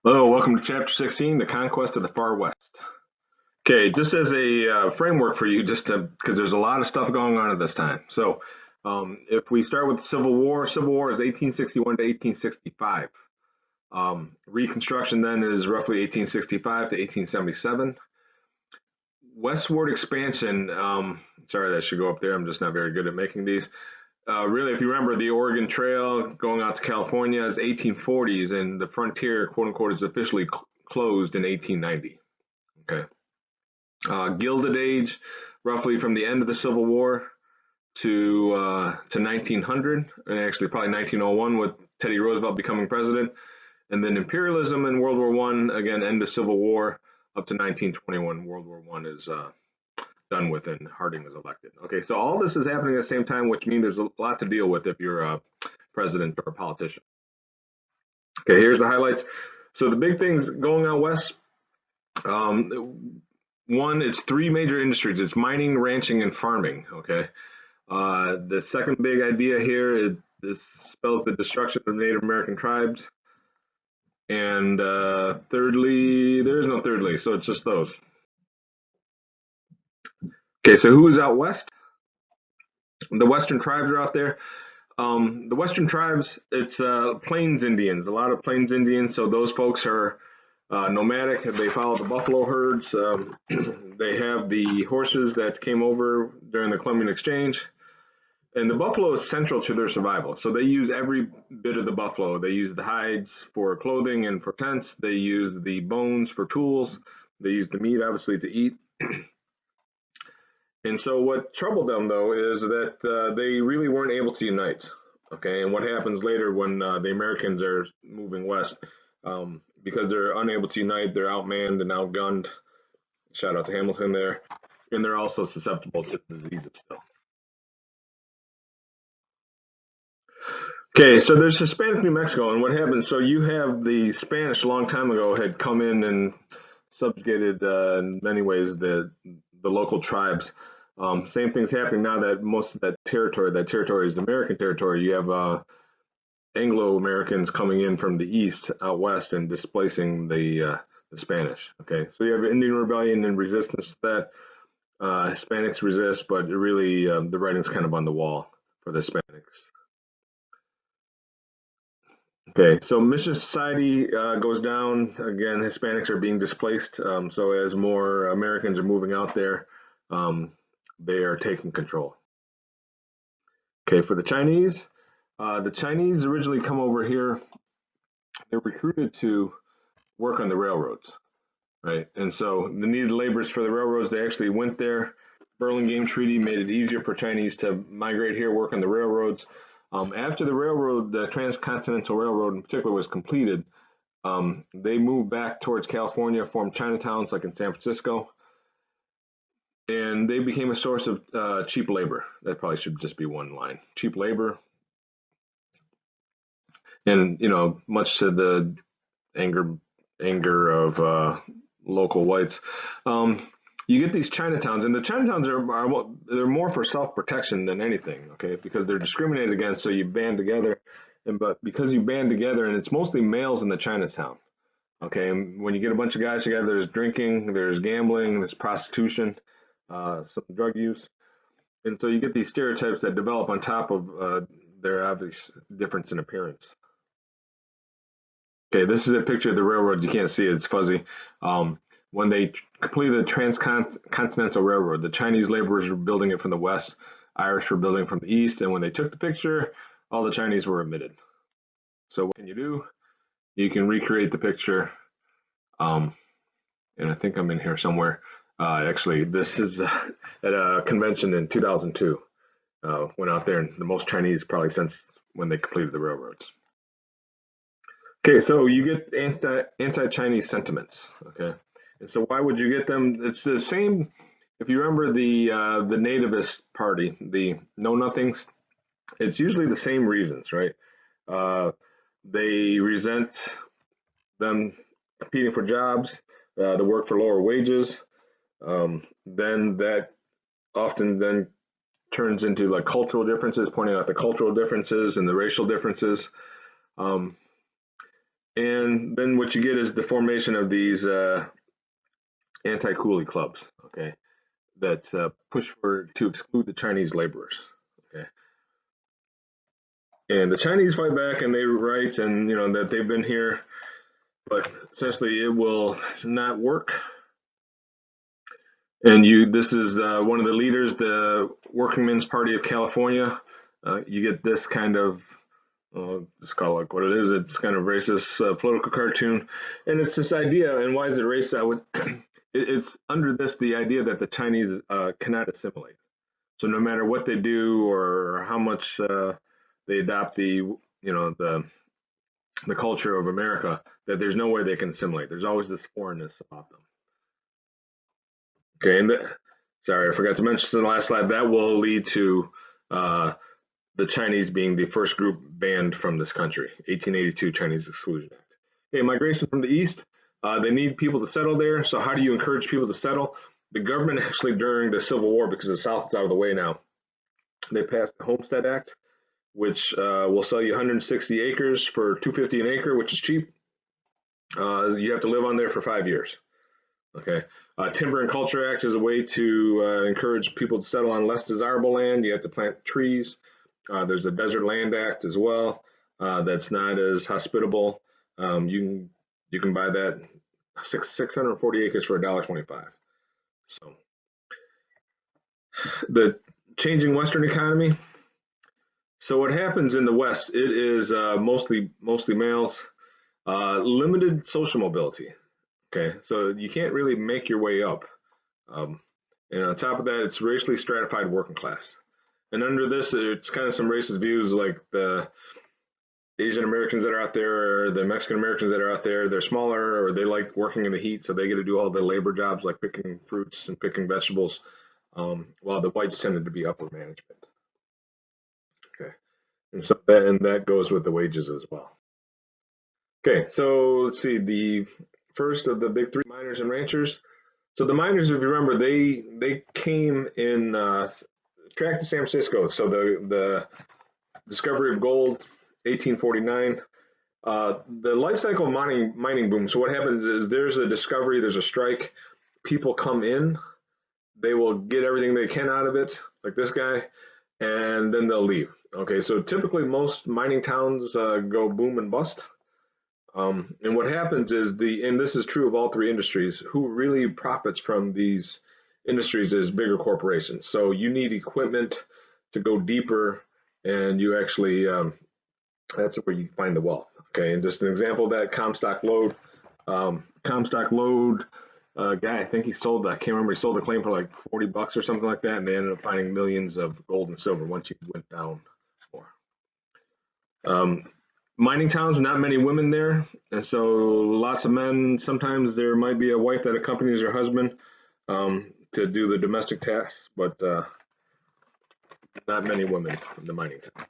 Hello, welcome to Chapter 16, The Conquest of the Far West. Okay, just as a framework for you, just because there's a lot of stuff going on at this time. So, if we start with the Civil War is 1861 to 1865. Reconstruction then is roughly 1865 to 1877. Westward expansion, sorry, that should go up there. I'm just not very good at making these. Really, if you remember, the Oregon Trail going out to California is 1840s, and the frontier, quote unquote, is officially closed in 1890. Okay. Gilded Age, roughly from the end of the Civil War to 1900, and actually probably 1901 with Teddy Roosevelt becoming president, and then imperialism in World War One, again, end of Civil War up to 1921. World War One is done with, and Harding is elected. Okay, so all this is happening at the same time, which means there's a lot to deal with if you're a president or a politician. Okay, here's the highlights. So the big things going out west. One, it's three major industries. It's mining, ranching, and farming. Okay. The second big idea here is this spells the destruction of Native American tribes. And thirdly, there is no thirdly, so it's just those. Okay, so who is out west? The Western tribes are out there. The Western tribes, it's Plains Indians, a lot of Plains Indians. So those folks are nomadic. They follow the buffalo herds. They have the horses that came over during the Columbian Exchange. And the buffalo is central to their survival. So they use every bit of the buffalo. They use the hides for clothing and for tents. They use the bones for tools. They use the meat, obviously, to eat. And so what troubled them, though, is that they really weren't able to unite. Okay, and what happens later when the Americans are moving west, because they're unable to unite, they're outmanned and outgunned. Shout out to Hamilton there. And they're also susceptible to diseases still. Okay, so there's Hispanic New Mexico, and what happens? So you have the Spanish a long time ago had come in and subjugated in many ways the local tribes. Same thing's happening now that most of that territory is American territory. You have Anglo-Americans coming in from the east out west and displacing the Spanish. Okay, so you have Indian Rebellion and resistance to that. Hispanics resist, but really the writing's kind of on the wall for the Hispanics. Okay, so mission society goes down. Again, Hispanics are being displaced. So as more Americans are moving out there, they are taking control. Okay, for the Chinese originally come over here. They're recruited to work on the railroads, right? And so the needed laborers for the railroads, they actually went there. Burlingame Treaty made it easier for Chinese to migrate here, work on the railroads. After the railroad, the Transcontinental Railroad in particular, was completed, they moved back towards California, formed Chinatowns like in San Francisco, and they became a source of cheap labor. That probably should just be one line: cheap labor, and much to the anger of local whites. You get these Chinatowns, and the Chinatowns they're more for self-protection than anything, okay? Because they're discriminated against, so you band together, but because you band together, and it's mostly males in the Chinatown, okay? And when you get a bunch of guys together, there's drinking, there's gambling, there's prostitution, some drug use, and so you get these stereotypes that develop on top of their obvious difference in appearance. Okay, this is a picture of the railroads. You can't see it; it's fuzzy. When they completed the Transcontinental Railroad, the Chinese laborers were building it from the west, Irish were building it from the east, and when they took the picture, all the Chinese were omitted. So what can you do? You can recreate the picture, and I think I'm in here somewhere. Actually, this is at a convention in 2002. Went out there, and the most Chinese probably since when they completed the railroads. Okay, so you get anti-Chinese sentiments, okay? And so why would you get them? It's the same. If you remember the nativist party, the Know Nothings, it's usually the same reasons, right? They resent them competing for jobs, the work for lower wages. Then that often then turns into like cultural differences, pointing out the cultural differences and the racial differences. And then what you get is the formation of these anti-coolie clubs, okay, that push for to exclude the Chinese laborers, okay. And the Chinese fight back and they write, and that they've been here, but essentially it will not work. And this is one of the leaders, the Working Men's Party of California. You get this kind of, let's call it what it is. It's kind of racist political cartoon, and it's this idea. And why is it racist? It's under this the idea that the Chinese cannot assimilate. So no matter what they do or how much they adopt the culture of America, that there's no way they can assimilate. There's always this foreignness about them. Okay, and sorry, I forgot to mention in the last slide that will lead to uh, the Chinese being the first group banned from this country, 1882 Chinese Exclusion Act. Okay, migration from the east. They need people to settle there. So how do you encourage people to settle? The government actually during the Civil War, because the South is out of the way now, they passed the Homestead Act, which will sell you 160 acres for $250 an acre, which is cheap. You have to live on there for 5 years. Okay. Timber and Culture Act is a way to encourage people to settle on less desirable land. You have to plant trees. There's a Desert Land Act as well that's not as hospitable. You can buy that 640 acres for $1.25. So the changing Western economy. So what happens in the West? It is mostly males, limited social mobility. Okay, so you can't really make your way up. Um, and on top of that, it's racially stratified working class. And under this, it's kind of some racist views like the Asian Americans that are out there, or the Mexican Americans that are out there, they're smaller or they like working in the heat, so they get to do all the labor jobs like picking fruits and picking vegetables, while the whites tended to be upper management. Okay, and that goes with the wages as well. Okay, so let's see the first of the big three, miners and ranchers. So the miners, if you remember, they came in track to San Francisco. So the discovery of gold, 1849. The life cycle of mining boom. So what happens is there's a discovery, there's a strike, people come in, they will get everything they can out of it, like this guy, and then they'll leave. Okay, so typically most mining towns go boom and bust. And what happens is and this is true of all three industries, who really profits from these industries is bigger corporations. So you need equipment to go deeper, and you actually, that's where you find the wealth. Okay, and just an example of that, Comstock Lode guy, I think I can't remember, he sold the claim for like $40 or something like that, and they ended up finding millions of gold and silver once he went down more. Um, Mining towns, not many women there, and so lots of men. Sometimes there might be a wife that accompanies her husband to do the domestic tasks, but not many women in the mining town.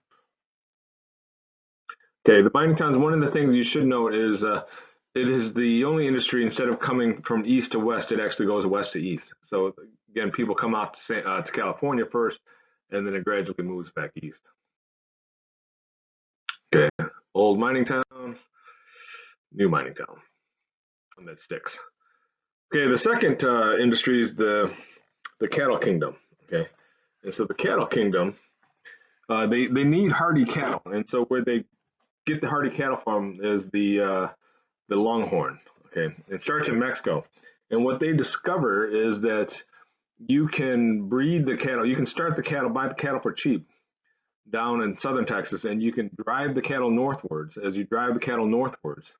Okay, the mining towns. One of the things you should note is it is the only industry, instead of coming from east to west, it actually goes west to east. So again, people come out to California first, and then it gradually moves back east. Okay, old mining town, new mining town, and that sticks. Okay, the second industry is the cattle kingdom. Okay, and so the cattle kingdom, they need hardy cattle, and so where they get the hardy cattle from is the Longhorn. Okay, it starts in Mexico, and what they discover is that you can breed the cattle, you can start the cattle, buy the cattle for cheap down in southern Texas, and you can drive the cattle northwards. As you drive the cattle northwards,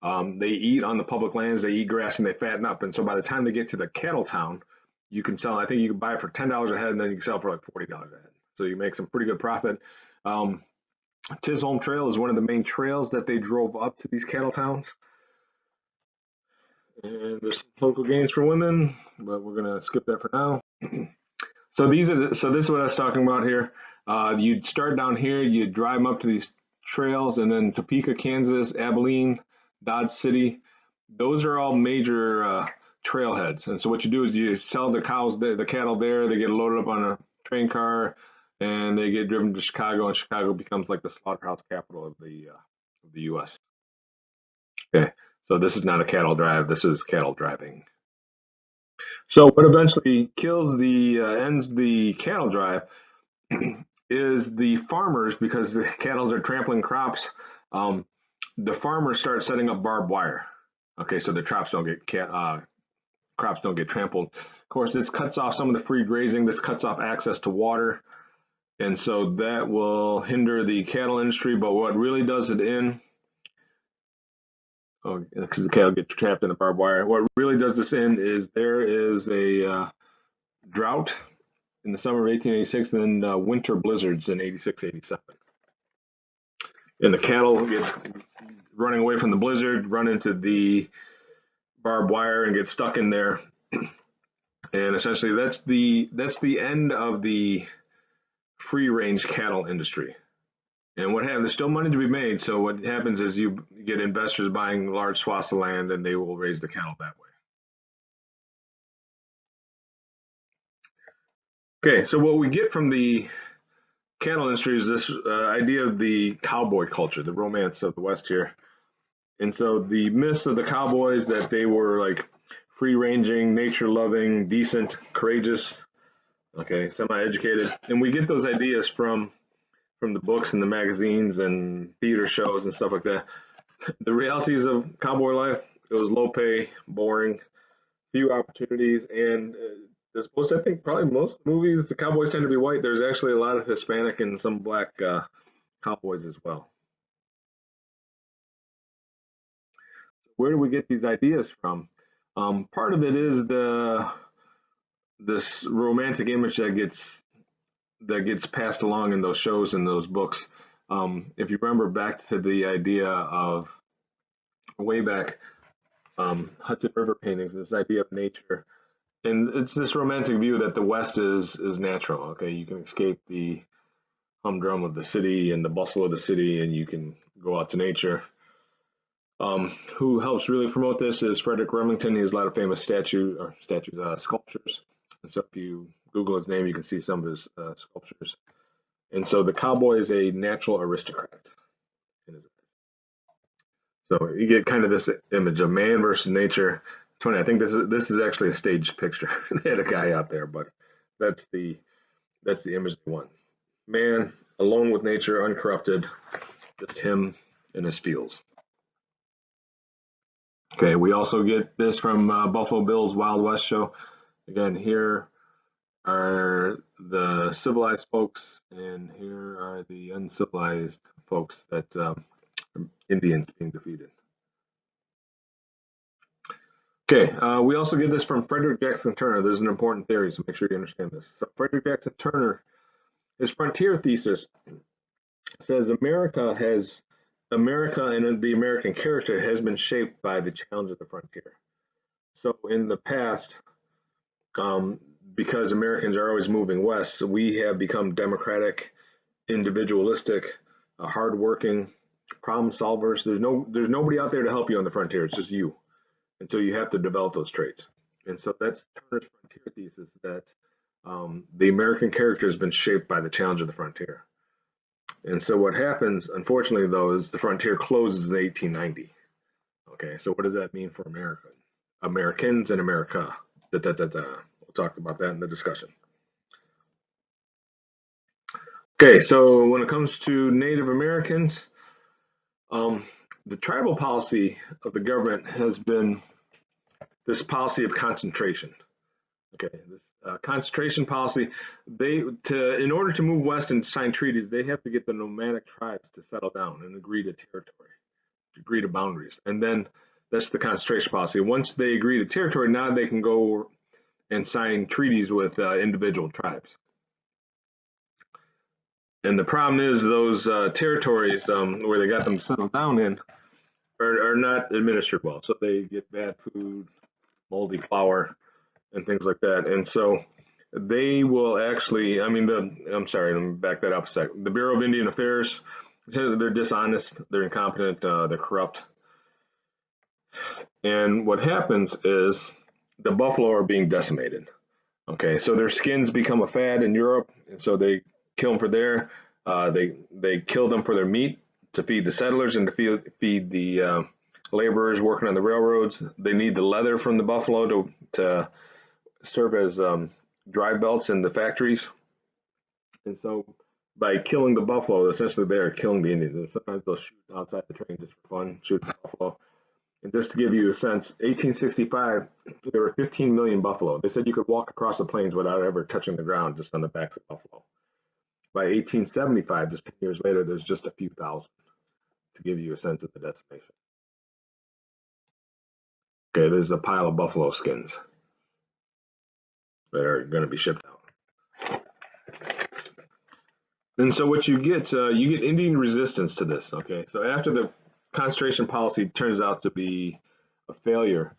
they eat on the public lands, they eat grass, and they fatten up. And so by the time they get to the cattle town, you can sell. I think you can buy it for $10 a head, and then you can sell for like $40 a head. So you make some pretty good profit. Chisholm Trail is one of the main trails that they drove up to these cattle towns. And there's some local games for women, but we're gonna skip that for now. So this is what I was talking about here. You'd start down here, you drive them up to these trails, and then Topeka, Kansas, Abilene, Dodge City. Those are all major trailheads. And so what you do is you sell the cattle there. They get loaded up on a train car, and they get driven to Chicago, and Chicago becomes like the slaughterhouse capital of the U.S. Okay, so this is not a cattle drive. This is cattle driving. So what eventually kills the ends the cattle drive is the farmers, because the cattle are trampling crops. Um, the farmers start setting up barbed wire. Okay, so the crops don't get trampled. Of course, this cuts off some of the free grazing. This cuts off access to water, and so that will hinder the cattle industry. But what really does it in, oh, because the cattle get trapped in the barbed wire. What really does this in is there is a drought in the summer of 1886, and then winter blizzards in 86, 87. And the cattle get running away from the blizzard, run into the barbed wire and get stuck in there. And essentially, that's the end of the free range cattle industry. And what happens? There's still money to be made. So what happens is you get investors buying large swaths of land, and they will raise the cattle that way. Okay, so what we get from the cattle industry is this idea of the cowboy culture, the romance of the West here. And so the myths of the cowboys, that they were like free ranging, nature loving, decent, courageous, okay, semi educated. And we get those ideas from the books and the magazines and theater shows and stuff like that. The realities of cowboy life, it was low pay, boring, few opportunities, and as opposed to, I think, probably most movies, the cowboys tend to be white. There's actually a lot of Hispanic and some black cowboys as well. Where do we get these ideas from? Part of it is the this romantic image that gets passed along in those shows and those books. If you remember back to the idea of way back, Hudson River paintings, this idea of nature, and it's this romantic view that the West is natural. Okay, you can escape the humdrum of the city and the bustle of the city, and you can go out to nature. Who helps really promote this is Frederick Remington. He has a lot of famous sculptures. And so if you Google his name, you can see some of his sculptures. And so the cowboy is a natural aristocrat. So you get kind of this image of man versus nature. It's funny. I think this is actually a staged picture. They had a guy out there, but that's the that's the image they want. Man alone with nature, uncorrupted, just him and his fields. Okay, we also get this from Buffalo Bill's Wild West show. Again, here are the civilized folks, and here are the uncivilized folks that Indians being defeated. Okay, we also get this from Frederick Jackson Turner. This is an important theory, so make sure you understand this. So Frederick Jackson Turner, his frontier thesis says America and the American character has been shaped by the challenge of the frontier. So in the past, um, because Americans are always moving west, we have become democratic, individualistic, hardworking, problem solvers. There's nobody out there to help you on the frontier. It's just you, and so you have to develop those traits. And so that's Turner's frontier thesis, that the American character has been shaped by the challenge of the frontier. And so what happens, unfortunately, though, is the frontier closes in 1890. Okay, so what does that mean for Americans and America? Da, da, da, da. We'll talk about that in the discussion. Okay, so when it comes to Native Americans, um, the tribal policy of the government has been this policy of concentration. Okay, this concentration policy, in order to move west and sign treaties, they have to get the nomadic tribes to settle down and agree to territory, agree to boundaries, and then that's the concentration policy. Once they agree to territory, now they can go and sign treaties with individual tribes. And the problem is those territories where they got them settled down in are not administered well. So they get bad food, moldy flour, and things like that. And so they will actually, I'm sorry, let me back that up a second. The Bureau of Indian Affairs, they're dishonest, they're incompetent, they're corrupt. And what happens is the buffalo are being decimated. Okay, so their skins become a fad in Europe, and so they kill them for their, they kill them for their meat to feed the settlers and to feed the laborers working on the railroads. They need the leather from the buffalo to serve as drive belts in the factories. And so by killing the buffalo, essentially they are killing the Indians. And sometimes they'll shoot outside the train just for fun, shoot the buffalo. And just to give you a sense, 1865, there were 15 million buffalo. They said you could walk across the plains without ever touching the ground just on the backs of buffalo. By 1875, just 10 years later, there's just a few thousand, to give you a sense of the decimation. Okay, this is a pile of buffalo skins that are going to be shipped out. And so what you get Indian resistance to this. Okay, so after the concentration policy turns out to be a failure,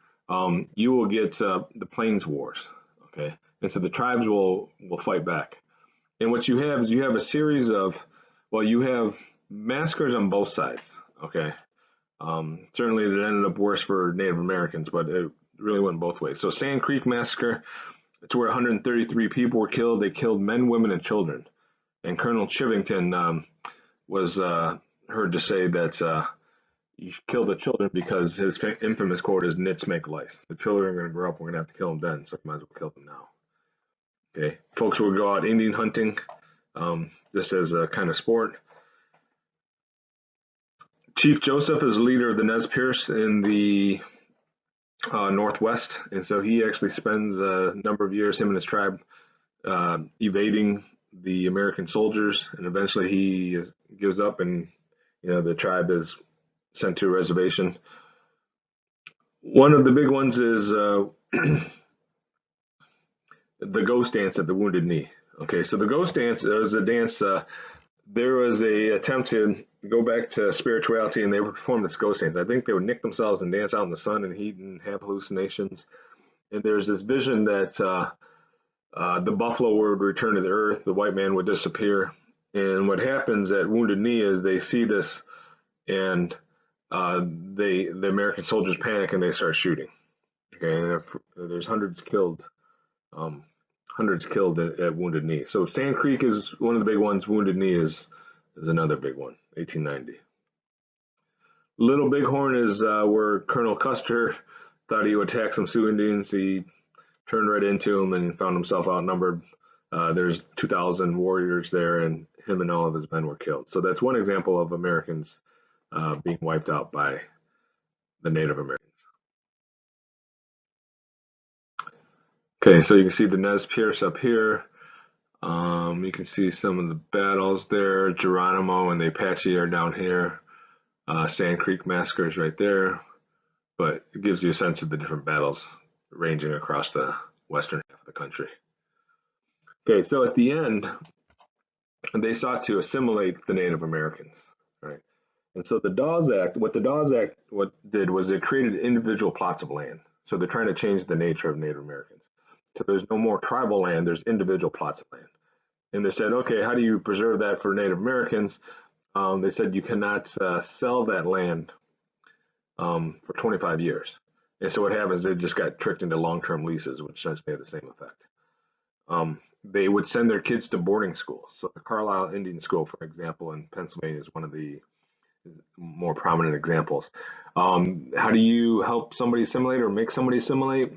you will get the Plains Wars. Okay, and so the tribes will fight back. And what you have is you have a series of, well, you have massacres on both sides. Okay, certainly it ended up worse for Native Americans, but it really went both ways. So Sand Creek Massacre, it's where 133 people were killed. They killed men, women, and children. And Colonel Chivington was heard to say that you should kill the children because his infamous quote is "nits make lice." The children are going to grow up. We're going to have to kill them then, so we might as well kill them now. Okay, folks will go out Indian hunting, just as a kind of sport. Chief Joseph is the leader of the Nez Perce in the Northwest, and so he actually spends a number of years, him and his tribe, evading the American soldiers, and eventually he gives up, and the tribe is sent to a reservation. One of the big ones is the ghost dance at the Wounded Knee. Okay, so the ghost dance is a dance. There was a attempt to go back to spirituality, and they would perform this ghost dance. I think they would nick themselves and dance out in the sun and heat and have hallucinations. And there's this vision that the buffalo would return to the earth, the white man would disappear. And what happens at Wounded Knee is they see this, and the American soldiers panic and they start shooting. Okay, and there's hundreds killed at Wounded Knee. So Sand Creek is one of the big ones. Wounded Knee is another big one. 1890. Little Bighorn is where Colonel Custer thought he would attack some Sioux Indians. He turned right into them and found himself outnumbered. There's 2,000 warriors there, and him and all of his men were killed. So that's one example of Americans being wiped out by the Native Americans. Okay, so you can see the Nez Perce up here. You can see some of the battles there. Geronimo and the Apache are down here. Sand Creek Massacre is right there. But it gives you a sense of the different battles ranging across the western half of the country. Okay, so at the end, they sought to assimilate the Native Americans, right? And so the Dawes Act, what did was it created individual plots of land. So they're trying to change the nature of Native Americans. So there's no more tribal land, there's individual plots of land. And they said, okay, how do you preserve that for Native Americans? They said you cannot sell that land for 25 years. And so what happens, they just got tricked into long-term leases, which essentially had the same effect. They would send their kids to boarding schools. So the Carlisle Indian School, for example, in Pennsylvania is one of the more prominent examples. How do you help somebody assimilate or make somebody assimilate?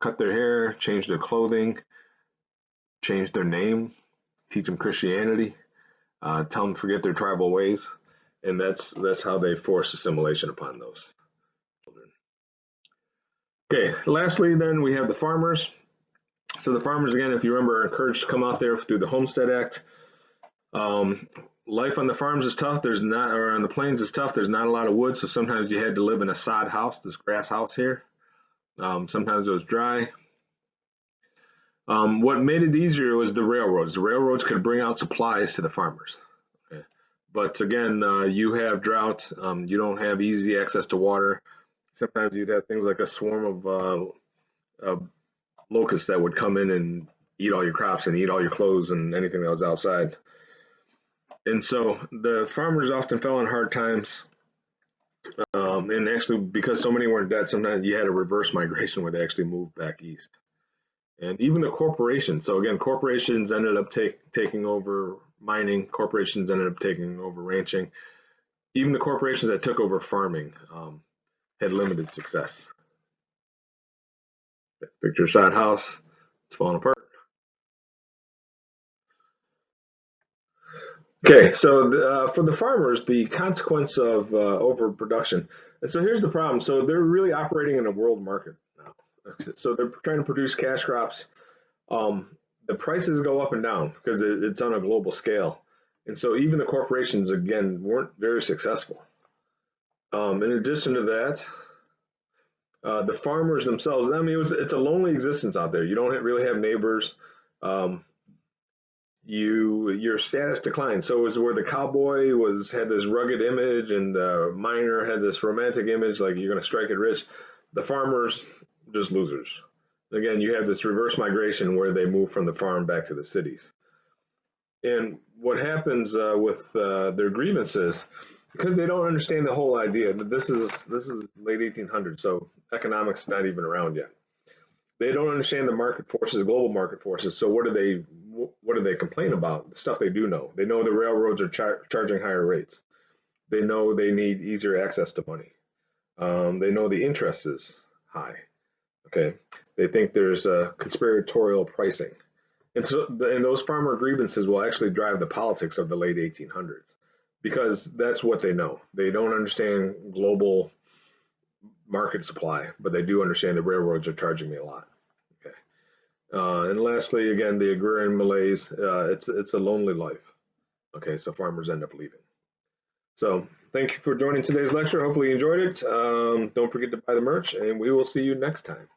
Cut their hair, change their clothing, change their name, teach them Christianity, tell them to forget their tribal ways, and that's how they force assimilation upon those children. Okay, lastly then we have the farmers. So the farmers, again, if you remember, are encouraged to come out there through the Homestead Act. Life on the farms is tough. Or on the plains is tough. There's not a lot of wood, so sometimes you had to live in a sod house, this grass house here. Sometimes it was dry. What made it easier was the railroads. The railroads could bring out supplies to the farmers. Okay. But again, you have drought. You don't have easy access to water. Sometimes you'd have things like a swarm of locusts that would come in and eat all your crops and eat all your clothes and anything that was outside. And so the farmers often fell on hard times. And actually, because so many were in debt, sometimes you had a reverse migration where they actually moved back east. And even the corporations. So again, corporations ended up taking over mining. Corporations ended up taking over ranching. even the corporations that took over farming had limited success. Picture side house, it's falling apart. Okay, so for the farmers, the consequence of overproduction. And so here's the problem. So they're really operating in a world market now. So they're trying to produce cash crops. Um, the prices go up and down because it's on a global scale. And so even the corporations, again, weren't very successful. In addition to that, the farmers themselves, I mean, it's a lonely existence out there. You don't really have neighbors. Um, your status declines. So it was where the cowboy had this rugged image and the miner had this romantic image, like you're going to strike it rich. The farmers, just losers. Again, you have this reverse migration where they move from the farm back to the cities. And what happens with their grievances, because they don't understand the whole idea. This is late 1800s, so economics not even around yet. They don't understand the market forces, global market forces. So what do they complain about? The stuff they do know. They know the railroads are charging higher rates. They know they need easier access to money. They know the interest is high. Okay, they think there's conspiratorial pricing, and those farmer grievances will actually drive the politics of the late 1800s because that's what they know. They don't understand global market supply, but they do understand the railroads are charging me a lot. Okay. And lastly, again, the agrarian malaise. It's a lonely life. Okay, so farmers end up leaving. So thank you for joining today's lecture. Hopefully you enjoyed it. Don't forget to buy the merch, and we will see you next time.